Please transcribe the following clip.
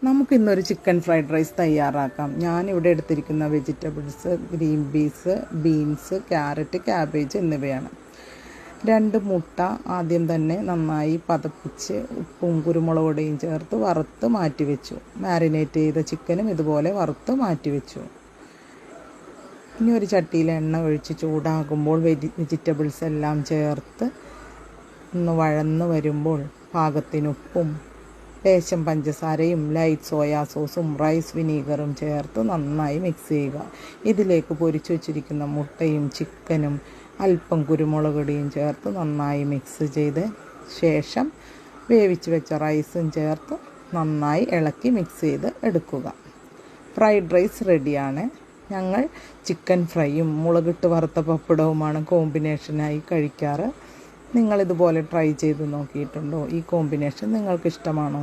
നമുക്കിന്നൊരു chicken fried rice തയ്യാറാക്കാം. ഞാനിവിടെ എടുത്തിരിക്കുന്ന vegetables green peas, beans, carrot, cabbage എന്നിവയാണ്. 2 മുട്ട ആദ്യം തന്നെ നന്നായി പതപ്പിച്ച് ഉപ്പും കുരുമുളക് പൊടിയും ചേർത്ത് വറുത്ത് മാറ്റിവെച്ചു. മാരിനേറ്റ് ചെയ്ത ചിക്കനും ഇതുപോലെ വറുത്ത് മാറ്റിവെച്ചു. ഇനി ഒരു ചട്ടിയിൽ എണ്ണ ഒഴിച്ച് ചൂടാകുമ്പോൾ വെജിറ്റബിൾസ് എല്ലാം ചേർത്ത് ഒന്ന് വഴന്ന് വരുമ്പോൾ പാകത്തിന് ഉപ്പും ലേശം പഞ്ചസാരയും ലൈറ്റ് സോയാ സോസും റൈസ് വിനീഗറും ചേർത്ത് നന്നായി മിക്സ് ചെയ്യുക. ഇതിലേക്ക് പൊരിച്ചു വച്ചിരിക്കുന്ന മുട്ടയും ചിക്കനും അല്പം കുരുമുളക് പൊടിയും ചേർത്ത് നന്നായി മിക്സ് ചെയ്ത് ശേഷം വേവിച്ച് വെച്ച റൈസും ചേർത്ത് നന്നായി ഇളക്കി മിക്സ് ചെയ്ത് എടുക്കുക. ഫ്രൈഡ് റൈസ് റെഡിയാണ്. ഞങ്ങൾ ചിക്കൻ ഫ്രൈയും മുളകിട്ട് വറുത്ത പപ്പടവുമാണ് കോമ്പിനേഷനായി കഴിക്കാറ്. നിങ്ങളിതുപോലെ ട്രൈ ചെയ്ത് നോക്കിയിട്ടുണ്ടോ? ഈ കോമ്പിനേഷൻ നിങ്ങൾക്ക് ഇഷ്ടമാണോ?